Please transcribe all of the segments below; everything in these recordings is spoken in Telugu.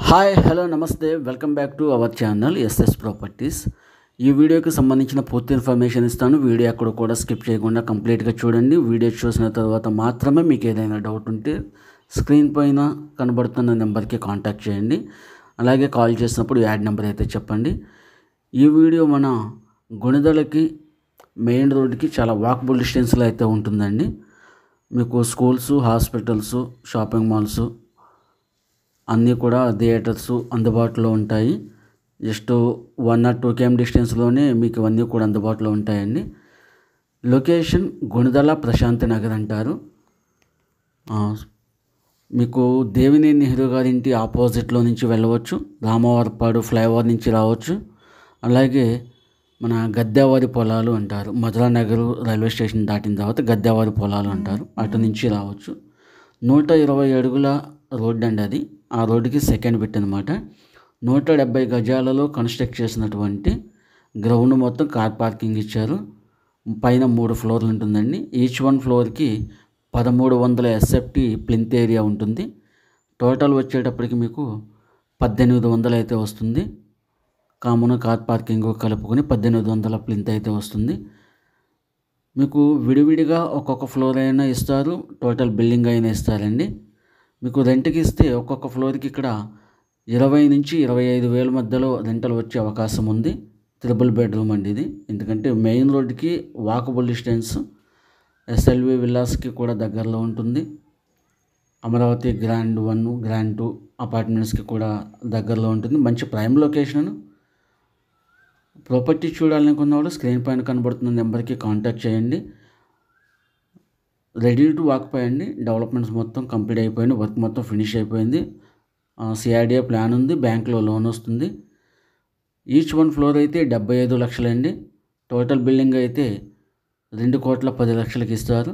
హాయ్ హలో నమస్తే welcome back to our channel SS properties. ఈ వీడియోకి సంబంధించిన పూర్తి ఇన్ఫర్మేషన్ ఇస్తాను. వీడియో ఎక్కడ కూడా స్కిప్ చేయకుండా కంప్లీట్గా చూడండి. వీడియో చూసిన తర్వాత మాత్రమే మీకు ఏదైనా డౌట్ ఉంటే స్క్రీన్ పైన కనబడుతున్న నెంబర్కి కాంటాక్ట్ చేయండి. అలాగే కాల్ చేసినప్పుడు యాడ్ నెంబర్ అయితే చెప్పండి. ఈ వీడియో మన గుణదలకి మెయిన్ రోడ్కి చాలా వాకబుల్ డిస్టెన్స్లో అయితే ఉంటుందండి. మీకు స్కూల్స్, హాస్పిటల్స్, షాపింగ్ మాల్స్ అన్నీ కూడా థియేటర్స్ అందుబాటులో ఉంటాయి. జస్ట్ 1 or 2 km డిస్టెన్స్లోనే మీకు ఇవన్నీ కూడా అందుబాటులో ఉంటాయండి. లొకేషన్ గుణదల ప్రశాంతి నగర్ అంటారు. మీకు దేవినేని నెహ్రూ గారి ఇంటి ఆపోజిట్లో నుంచి వెళ్ళవచ్చు. రామవరపాడు ఫ్లైఓవర్ నుంచి రావచ్చు. అలాగే మన గద్దేవారి పొలాలు అంటారు. మధురానగర్ రైల్వే స్టేషన్ దాటిన తర్వాత గద్దేవారి పొలాలు అంటారు. అటు నుంచి రావచ్చు. 120 అడుగుల రోడ్డు అండి అది. ఆ రోడ్డుకి సెకండ్ బిట్ అనమాట. 170 గజాలలో కన్స్ట్రక్ట్ చేసినటువంటి గ్రౌండ్ మొత్తం కార్ పార్కింగ్ ఇచ్చారు. పైన 3 ఫ్లోర్లు ఉంటుందండి. ఈచ్ 1 ఫ్లోర్కి 1300 SFT ప్లింత్ ఏరియా ఉంటుంది. టోటల్ వచ్చేటప్పటికి మీకు 1800 అయితే వస్తుంది. కామన్ కార్ పార్కింగ్ కలుపుకొని 1800 ప్లింత్ అయితే వస్తుంది. మీకు విడివిడిగా ఒక్కొక్క ఫ్లోర్ అయినా ఇస్తారు, టోటల్ బిల్డింగ్ అయినా ఇస్తారండి. మీకు రెంట్కి ఇస్తే ఒక్కొక్క ఫ్లోర్కి ఇక్కడ 20 నుంచి 25 వేల మధ్యలో రెంటలు వచ్చే అవకాశం ఉంది. 3 బెడ్రూమ్ అండి ఇది. ఎందుకంటే మెయిన్ రోడ్డుకి వాకబుల్ డిస్టెన్స్, SLV విల్లాస్కి కూడా దగ్గరలో ఉంటుంది. అమరావతి గ్రాండ్ 1, గ్రాండ్ 2 అపార్ట్మెంట్స్కి కూడా దగ్గరలో ఉంటుంది. మంచి ప్రైమ్ లొకేషన్. ప్రాపర్టీ చూడాలనుకున్న వాళ్ళు స్క్రీన్ పైన కనబడుతున్న నెంబర్కి కాంటాక్ట్ చేయండి. రెడీ టు ఆక్యుపై అండి. డెవలప్మెంట్స్ మొత్తం కంప్లీట్ అయిపోయింది. వర్క్ మొత్తం ఫినిష్ అయిపోయింది. CRDA ప్లాన్ ఉంది. బ్యాంక్లో లోన్ వస్తుంది. ఈచ్ 1 ఫ్లోర్ అయితే 75 లక్షలండి. టోటల్ బిల్డింగ్ అయితే 2,10,00,000కి ఇస్తారు.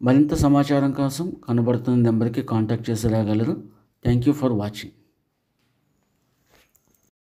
మరింత సమాచారం కోసం కనబడుతున్న నెంబర్కి కాంటాక్ట్ చేసి రాగలరు. Thank you for watching.